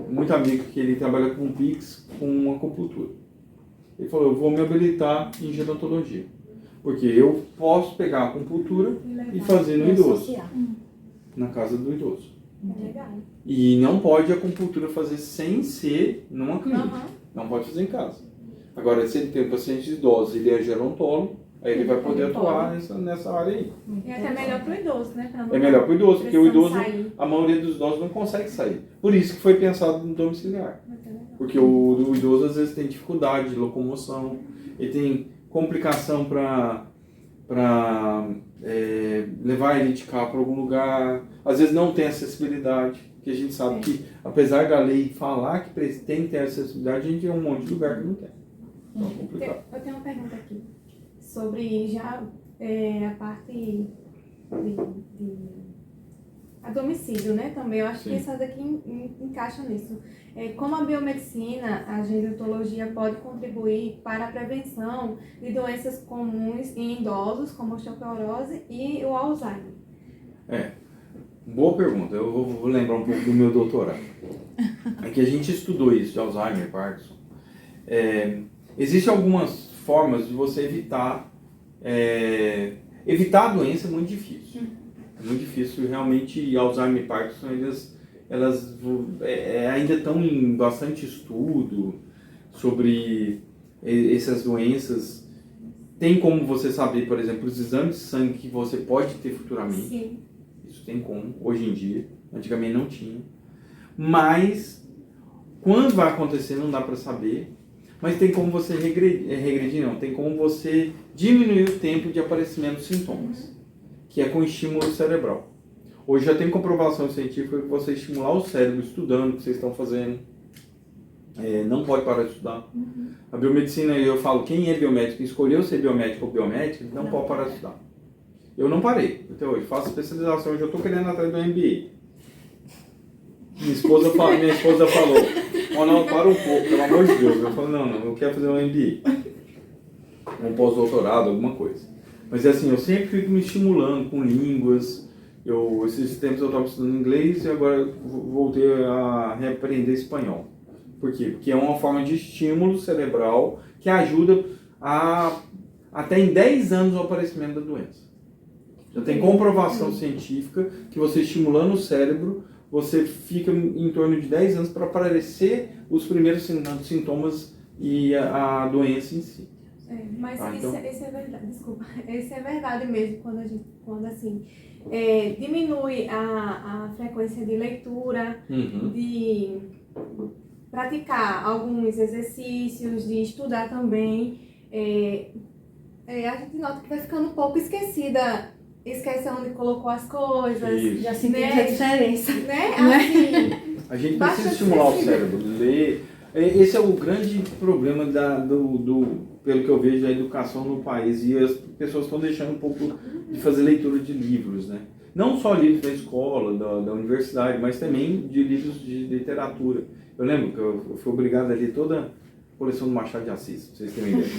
muito amigo, que ele trabalha com Pix, com acupuntura. Ele falou, eu vou me habilitar em gerontologia. Porque eu posso pegar a acupuntura e fazer no idoso. Na casa do idoso. Legal. E não pode a acupuntura fazer sem ser numa clínica. Não pode fazer em casa. Agora, se ele tem pacientes idosos e ele é gerontólogo, aí ele vai poder atuar nessa área aí. É até melhor para o idoso, né? É melhor para o idoso, porque o idoso, sair. a maioria dos idosos não consegue sair. Por isso que foi pensado no domiciliar. Porque o idoso às vezes tem dificuldade de locomoção, ele tem complicação para levar ele de carro para algum lugar, às vezes não tem acessibilidade, porque a gente sabe que, apesar da lei falar que tem que ter acessibilidade, a gente tem um monte de lugar que não tem. Então é complicado. Eu tenho uma pergunta aqui sobre já a parte a domicílio, né? Também eu acho que essa daqui encaixa nisso. Como a biomedicina, a gerontologia pode contribuir para a prevenção de doenças comuns em idosos, como a osteoporose e o Alzheimer? Boa pergunta. Eu vou lembrar um pouco do meu doutorado. É que a gente estudou isso de Alzheimer, Parkinson. Existem algumas formas de você evitar a doença. É muito difícil. É muito difícil, realmente. Alzheimer e Parkinson, elas ainda estão em bastante estudo sobre essas doenças. Tem como você saber, por exemplo, os exames de sangue que você pode ter futuramente. Sim. Isso tem como, hoje em dia. Antigamente não tinha. Mas, quando vai acontecer, não dá para saber. Mas tem como você regredir, não. Tem como você diminuir o tempo de aparecimento dos sintomas. Que é com estímulo cerebral. Hoje já tem comprovação científica que você estimular o cérebro estudando o que vocês estão fazendo. Não pode parar de estudar. A biomedicina, eu falo, quem é biomédico, escolheu ser biomédico ou biomédica, não pode parar de estudar. Eu não parei até hoje, faço especialização, hoje eu estou querendo atrás do MBA. Minha esposa falou, não, para um pouco, pelo amor de Deus. Eu falei, não, eu quero fazer um MBA. Um pós-doutorado, alguma coisa. Mas assim, eu sempre fico me estimulando com línguas. Esses tempos eu estava estudando inglês e agora voltei a reaprender espanhol. Por quê? Porque é uma forma de estímulo cerebral que ajuda até em 10 anos o aparecimento da doença. Já tem comprovação científica que você estimulando o cérebro, você fica em torno de 10 anos para aparecer os primeiros sintomas e a doença em si. Mas isso é verdade, desculpa, isso é verdade mesmo, quando assim, diminui a frequência de leitura, praticar alguns exercícios, de estudar também, a gente nota que vai ficando um pouco esquecida, esquece onde colocou as coisas, Isso. Já sentimos Né? a diferença. né? Assim, A gente Basta precisa estimular o ser cérebro, ler. Esse é o grande problema pelo que eu vejo, da educação no país. E as pessoas estão deixando um pouco de fazer leitura de livros, né? Não só livros da escola, da universidade, mas também de livros de literatura. Eu lembro que eu fui obrigado a ler toda a coleção do Machado de Assis, pra vocês terem uma ideia.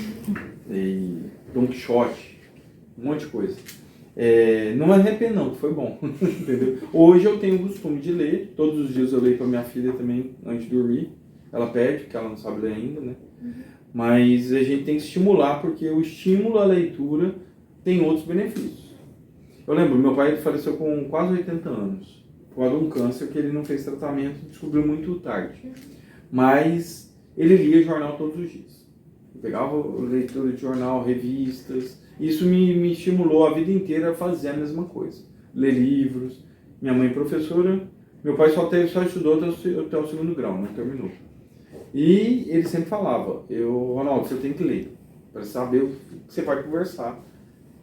E Don Quixote, um monte de coisa. Não me arrependo não, foi bom, entendeu? Hoje eu tenho o costume de ler, todos os dias eu leio para minha filha também, antes de dormir. Ela pede, porque ela não sabe ler ainda, né? Mas a gente tem que estimular, porque o estímulo à leitura tem outros benefícios. Eu lembro, meu pai faleceu com quase 80 anos, por causa de um câncer que ele não fez tratamento, descobriu muito tarde. Mas ele lia jornal todos os dias. Eu pegava leitura de jornal, revistas. Isso me estimulou a vida inteira a fazer a mesma coisa. Ler livros. Minha mãe professora, meu pai só estudou até o segundo grau, não terminou. E ele sempre falava, Ronaldo, você tem que ler, para saber o que você vai conversar,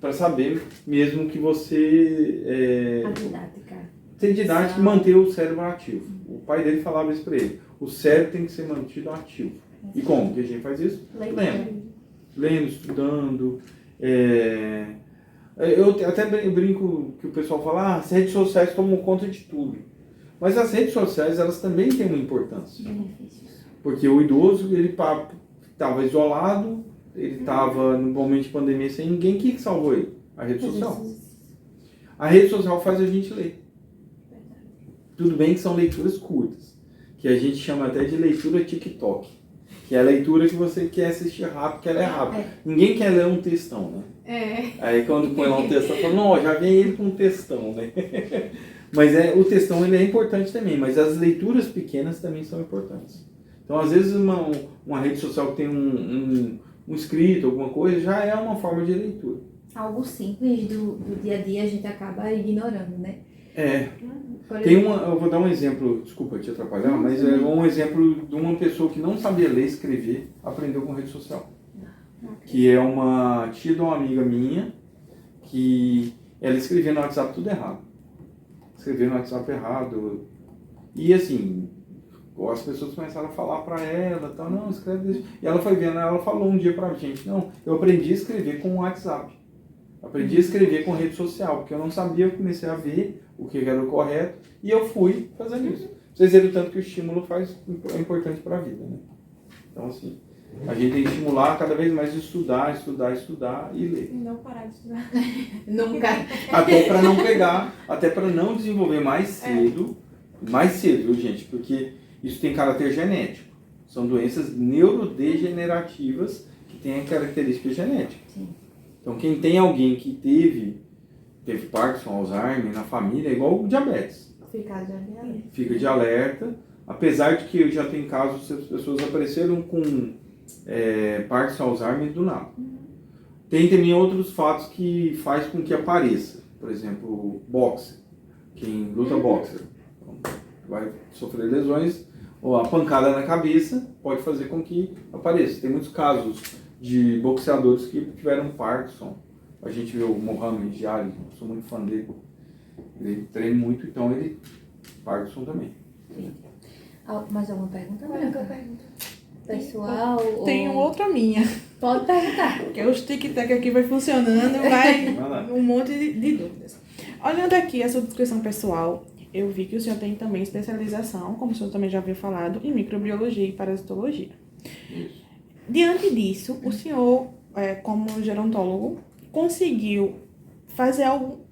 para saber mesmo que você A didática. tem didática e manter o cérebro ativo. O pai dele falava isso para ele, o cérebro tem que ser mantido ativo. E como que a gente faz isso? Lendo, estudando. Eu até brinco que o pessoal fala, as redes sociais tomam conta de tudo. Mas as redes sociais, elas também têm uma importância. Benefícios. Porque o idoso, ele estava isolado, ele estava no momento de pandemia sem ninguém. Quem que salvou ele? A rede social. A rede social faz a gente ler. Tudo bem que são leituras curtas, que a gente chama até de leitura TikTok, que é a leitura que você quer assistir rápido, que ela é rápida. Ninguém quer ler um textão, né? Aí quando põe lá um textão, fala, não, já vem ele com um textão, né? Mas o textão ele é importante também, mas as leituras pequenas também são importantes. Então, às vezes, uma rede social que tem um escrito, alguma coisa, já é uma forma de leitura. Algo simples do dia a dia a gente acaba ignorando, né? Eu vou dar um exemplo, desculpa te atrapalhar, mas é um exemplo de uma pessoa que não sabia ler e escrever, aprendeu com rede social. Que é uma tia de uma amiga minha, que ela escrevia no WhatsApp tudo errado. Escrevia no WhatsApp errado. E assim, as pessoas começaram a falar pra ela, tal, não, escreve isso. E ela foi vendo, ela falou um dia pra gente, não, eu aprendi a escrever com o WhatsApp. Aprendi a escrever com rede social, porque eu não sabia, eu comecei a ver o que era o correto e eu fui fazendo isso. Vocês viram tanto que o estímulo é importante para a vida, né? Então, assim, a gente tem que estimular cada vez mais estudar e ler. E não parar de estudar. Nunca. Até para não pegar, até para não desenvolver mais cedo, viu, gente? Porque isso tem caráter genético. São doenças neurodegenerativas que têm a característica genética. Sim. Então, quem tem alguém que teve Parkinson, Alzheimer na família, é igual o diabetes. Fica de alerta. Apesar de que eu já tenho casos que as pessoas apareceram com Parkinson, Alzheimer do nada. Tem também outros fatos que faz com que apareça. Por exemplo, boxe. Quem luta boxe vai sofrer lesões, ou a pancada na cabeça pode fazer com que apareça. Tem muitos casos de boxeadores que tiveram Parkinson. A gente vê o Mohamed Ali, sou muito fã dele. Ele treina muito, então ele Parkinson também. Sim. Mais alguma pergunta? Pessoal? Tenho outra minha. Pode perguntar. Porque os tic-tac aqui vai funcionando, vai um monte de dúvidas. Olhando aqui a sua descrição pessoal, eu vi que o senhor tem também especialização, como o senhor também já havia falado, em microbiologia e parasitologia. Isso. Diante disso, o senhor, como gerontólogo, conseguiu fazer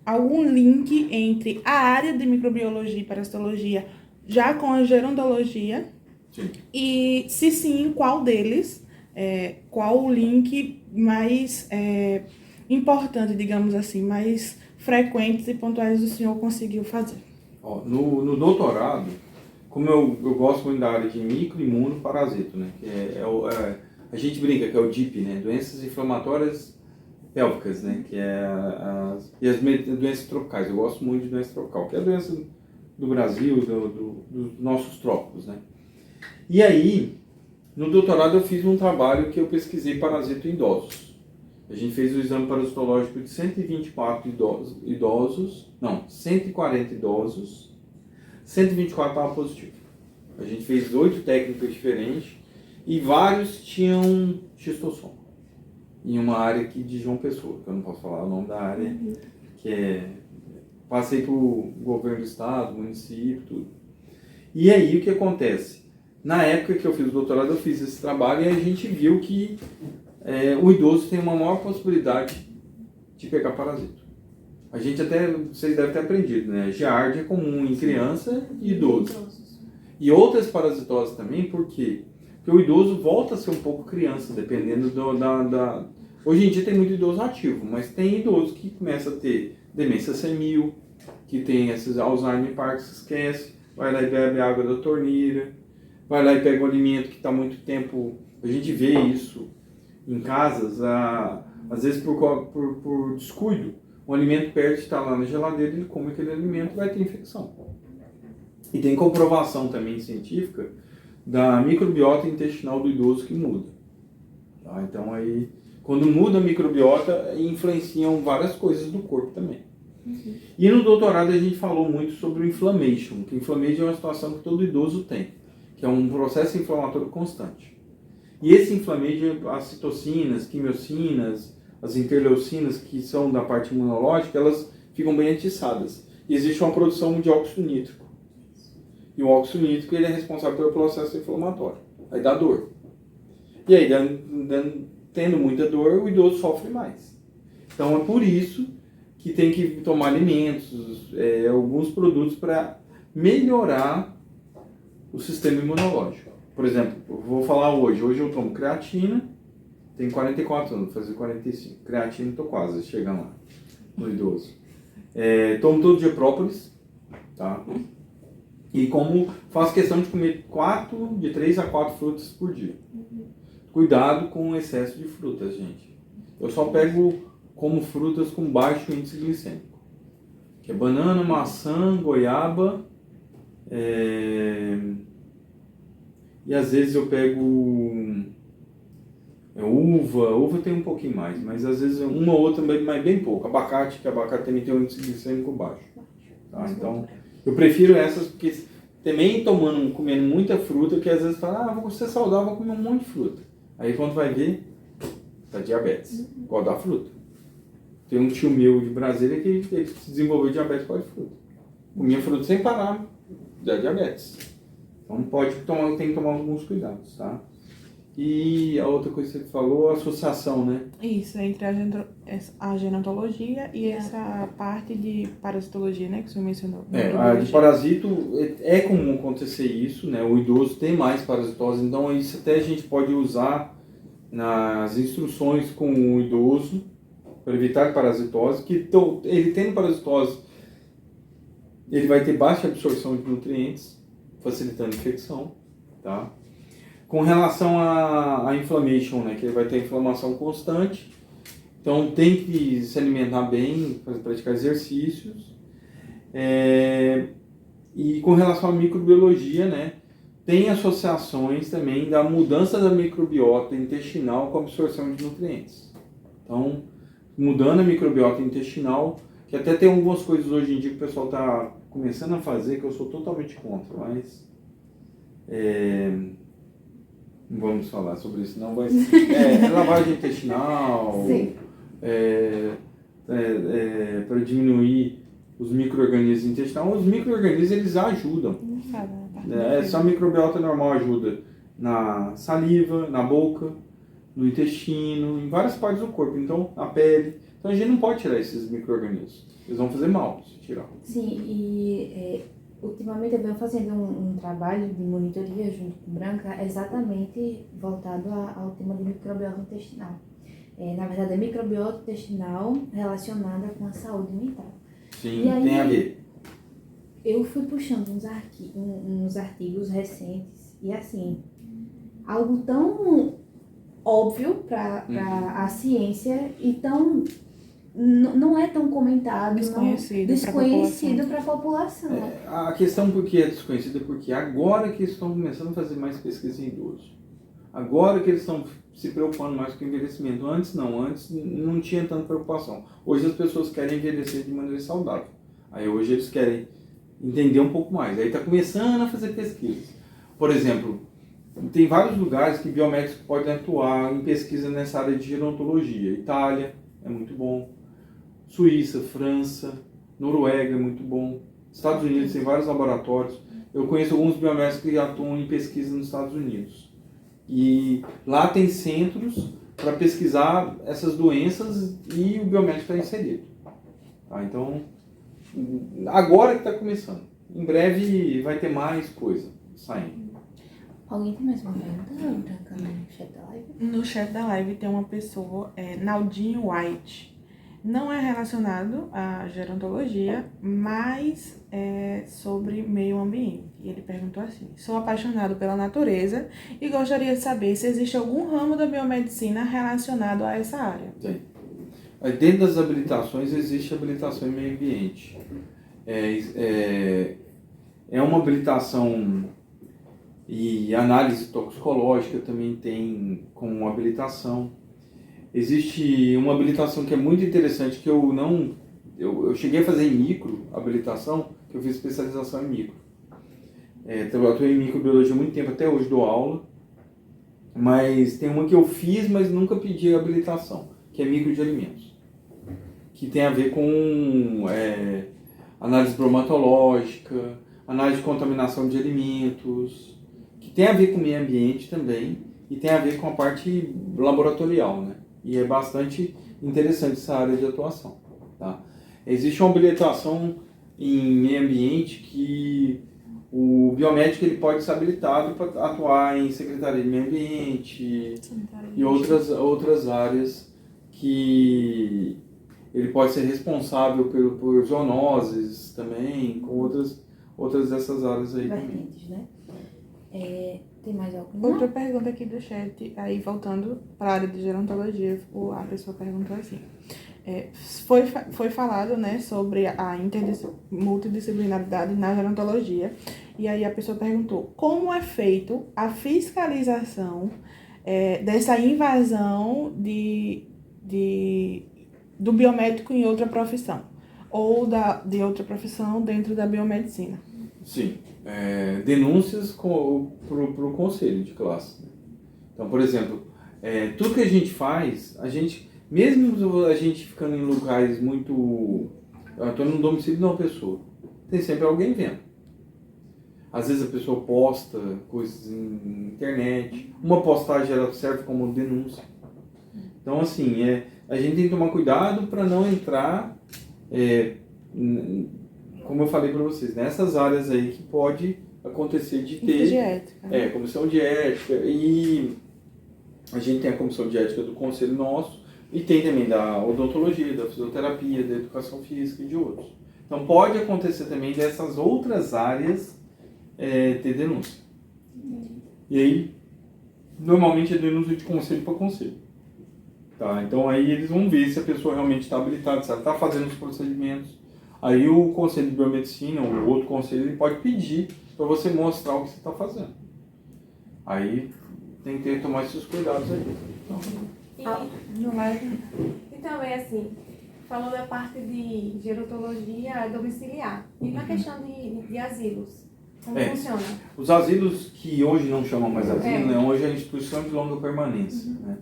algum link entre a área de microbiologia e parasitologia já com a gerontologia? Sim. E se sim, qual deles? Qual o link mais importante, digamos assim, mais frequentes e pontuais o senhor conseguiu fazer? No doutorado, como eu gosto muito da área de microimunoparasito, né? Que a gente brinca que é o DIP, né? Doenças inflamatórias pélvicas, né? Que e as doenças tropicais. Eu gosto muito de doença tropical, que é a doença do Brasil, dos nossos trópicos, né? E aí, no doutorado eu fiz um trabalho que eu pesquisei parasito em idosos. A gente fez o exame parasitológico de 124 idosos, 140 idosos, 124 estavam positivos. A gente fez 8 técnicas diferentes e vários tinham xistossoma. Em uma área aqui de João Pessoa, que eu não posso falar o nome da área, que é... Passei para o governo do estado, município, tudo. E aí o que acontece? Na época que eu fiz o doutorado, eu fiz esse trabalho e a gente viu que o idoso tem uma maior possibilidade de pegar parasito. A gente até, vocês devem ter aprendido, né? Giardia é comum em criança e idoso. E outras parasitoses também, por quê? Porque o idoso volta a ser um pouco criança, dependendo da... Hoje em dia tem muito idoso ativo, mas tem idoso que começa a ter demência senil, que tem esses Alzheimer e Parkinson, esquece, vai lá e bebe água da torneira, vai lá e pega um alimento que está muito tempo... A gente vê isso em casas, às vezes por descuido. Um alimento perto está lá na geladeira, ele come aquele alimento e vai ter infecção. E tem comprovação também científica da microbiota intestinal do idoso que muda. Tá? Então aí, quando muda a microbiota, influenciam várias coisas do corpo também. E no doutorado a gente falou muito sobre o inflammation, que inflammation é uma situação que todo idoso tem, que é um processo inflamatório constante. E esse inflammation, as citocinas, quimiocinas, as interleucinas, que são da parte imunológica, elas ficam bem atiçadas. E existe uma produção de óxido nítrico. E o óxido nítrico ele é responsável pelo processo inflamatório. Aí dá dor. E aí, tendo muita dor, o idoso sofre mais. Então é por isso que tem que tomar alimentos, alguns produtos para melhorar o sistema imunológico. Por exemplo, eu vou falar hoje eu tomo creatina, tenho 44 anos, vou fazer 45. Creatina, estou quase chegando lá, no idoso. Tomo todo dia própolis, tá? E faço questão de comer de 3 a 4 frutas por dia. Cuidado com o excesso de frutas, gente. Eu só como frutas com baixo índice glicêmico. Que é banana, maçã, goiaba, e às vezes eu pego uva tem um pouquinho mais, mas às vezes uma ou outra, mas bem pouco. Abacate, que abacate também tem um índice glicêmico baixo. Tá? Então, eu prefiro essas porque também comendo muita fruta, que às vezes fala, vou ser saudável, vou comer um monte de fruta. Aí quando vai ver, tá diabetes, por causa da fruta. Tem um tio meu de Brasília que ele desenvolveu diabetes por causa de fruta. Comia fruta sem parar, dá diabetes. Então tem que tomar alguns cuidados, tá? E a outra coisa que você falou, a associação, né? Isso, entre a genotologia e essa parte de parasitologia, né, que você mencionou. A de parasito, é comum acontecer isso, né? O idoso tem mais parasitose, então isso até a gente pode usar nas instruções com o idoso para evitar parasitose, que ele tendo parasitose, ele vai ter baixa absorção de nutrientes, facilitando a infecção, tá? Com relação à inflammation, né, que ele vai ter inflamação constante, então tem que se alimentar bem, praticar exercícios. E com relação à microbiologia, né, tem associações também da mudança da microbiota intestinal com a absorção de nutrientes. Então, mudando a microbiota intestinal, que até tem algumas coisas hoje em dia que o pessoal está começando a fazer, que eu sou totalmente contra, mas não vamos falar sobre isso, não, mas lavagem intestinal, para diminuir os micro-organismos intestinais. Os micro-organismos, eles ajudam. Essa microbiota normal ajuda na saliva, na boca, no intestino, em várias partes do corpo, então na pele. Então a gente não pode tirar esses micro-organismos, eles vão fazer mal se tirar. Sim, e ultimamente eu venho fazendo um trabalho de monitoria junto com Branca exatamente voltado ao tema de microbiota intestinal. Na verdade, é microbiota intestinal relacionada com a saúde mental. Sim, e aí, tem a ver. Eu fui puxando uns artigos recentes e assim, algo tão óbvio para a ciência e tão não é tão comentado, Desconhecido para a população. A questão por que é desconhecida é porque agora que eles estão começando a fazer mais pesquisa em idoso. Agora que eles estão se preocupando mais com o envelhecimento. Antes não tinha tanta preocupação. Hoje as pessoas querem envelhecer de maneira saudável. Aí hoje eles querem entender um pouco mais. Aí está começando a fazer pesquisas. Por exemplo, tem vários lugares que biomédicos podem atuar em pesquisa nessa área de gerontologia. Itália é muito bom. Suíça, França, Noruega é muito bom. Estados Unidos tem vários laboratórios. Eu conheço alguns biomédicos que atuam em pesquisa nos Estados Unidos. E lá tem centros para pesquisar essas doenças e o biomédico está inserido. Tá? Então, agora que está começando. Em breve vai ter mais coisa saindo. Alguém tem mais uma pergunta, Branca, no chat da live? No chat da live tem uma pessoa, Naldinho White. Não é relacionado à gerontologia, mas é sobre meio ambiente. E ele perguntou assim: sou apaixonado pela natureza e gostaria de saber se existe algum ramo da biomedicina relacionado a essa área. Tem. Dentro das habilitações existe habilitação em meio ambiente. É uma habilitação e análise toxicológica também tem como habilitação. Existe uma habilitação que é muito interessante que eu cheguei a fazer em micro habilitação, que eu fiz especialização em micro. Eu atuei em microbiologia há muito tempo, até hoje dou aula, mas tem uma que eu fiz, mas nunca pedi habilitação, que é micro de alimentos, que tem a ver com análise bromatológica, análise de contaminação de alimentos, que tem a ver com o meio ambiente também, e tem a ver com a parte laboratorial, né? E é bastante interessante essa área de atuação. Tá? Existe uma habilitação em meio ambiente que o biomédico ele pode ser habilitado para atuar em secretaria de meio ambiente e outras áreas que ele pode ser responsável por zoonoses também, com outras dessas áreas aí vertentes, também. Né? Tem mais alguma? Outra pergunta aqui do chat, aí voltando para a área de gerontologia, a pessoa perguntou assim: foi falado, né, sobre a multidisciplinaridade na gerontologia, e aí a pessoa perguntou como é feito a fiscalização dessa invasão do biomédico em outra profissão, ou de outra profissão dentro da biomedicina. Sim. Denúncias para o conselho de classe. Então, por exemplo, tudo que a gente faz, mesmo a gente ficando em locais muito... Eu estou no domicílio de uma pessoa, tem sempre alguém vendo. Às vezes a pessoa posta coisas em internet, uma postagem ela serve como denúncia. Então, assim, a gente tem que tomar cuidado para não entrar... como eu falei para vocês, nessas áreas aí que pode acontecer de ter... de ética. Comissão de ética, e a gente tem a comissão de ética do conselho nosso, e tem também da odontologia, da fisioterapia, da educação física e de outros. Então pode acontecer também dessas outras áreas ter denúncia. E aí, normalmente é denúncia de conselho para conselho. Tá? Então aí eles vão ver se a pessoa realmente está habilitada, se ela está fazendo os procedimentos. Aí o Conselho de Biomedicina, ou o outro conselho, ele pode pedir para você mostrar o que você está fazendo. Aí tem que tomar esses cuidados aí. E também, assim, falou da parte de gerontologia domiciliar. E na questão de asilos, como funciona? Os asilos que hoje não chamam mais asilo, né? Hoje é instituição de longa permanência. Né?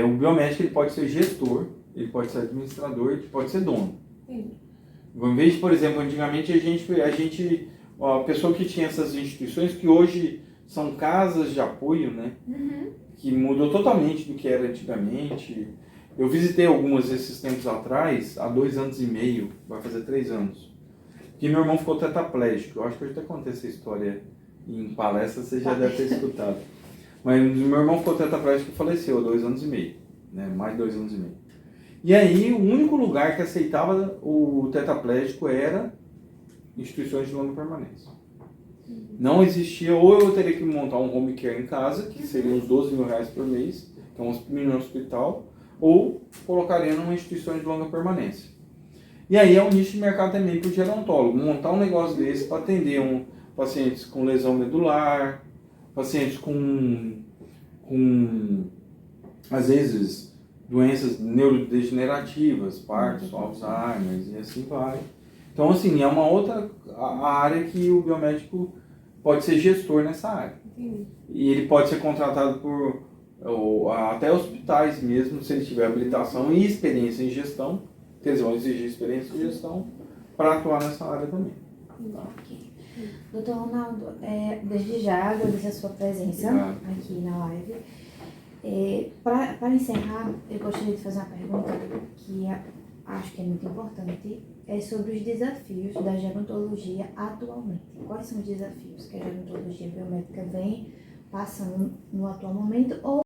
O biomédico ele pode ser gestor, ele pode ser administrador, ele pode ser dono. Sim. Em vez de, por exemplo, antigamente a pessoa que tinha essas instituições, que hoje são casas de apoio, né? Que mudou totalmente do que era antigamente. Eu visitei algumas esses tempos atrás, há 2 anos e meio, vai fazer 3 anos. Que meu irmão ficou tetraplégico. Eu acho que eu já contei essa história em palestra, você já deve ter escutado. Mas meu irmão ficou tetraplégico e faleceu há 2 anos e meio, né? Mais de 2 anos e meio. E aí, o único lugar que aceitava o tetraplégico era instituições de longa permanência. Não existia, ou eu teria que montar um home care em casa, que seria uns R$12 mil por mês, que é um mini hospital, ou colocaria numa instituição de longa permanência. E aí é um nicho de mercado também para o gerontólogo, montar um negócio desse para atender pacientes com lesão medular, pacientes com às vezes, doenças neurodegenerativas, Parkinson, Alzheimer e assim vai. Então, assim, é uma outra área que o biomédico pode ser gestor nessa área. Entendi. E ele pode ser contratado por até hospitais mesmo, se ele tiver habilitação e experiência em gestão, que eles vão exigir experiência em gestão para atuar nessa área também. Ok. Doutor Ronaldo, desde já agradeço a sua presença aqui na live. Para encerrar, eu gostaria de fazer uma pergunta que acho que é muito importante, é sobre os desafios da gerontologia atualmente. Quais são os desafios que a gerontologia biomédica vem passando no atual momento ou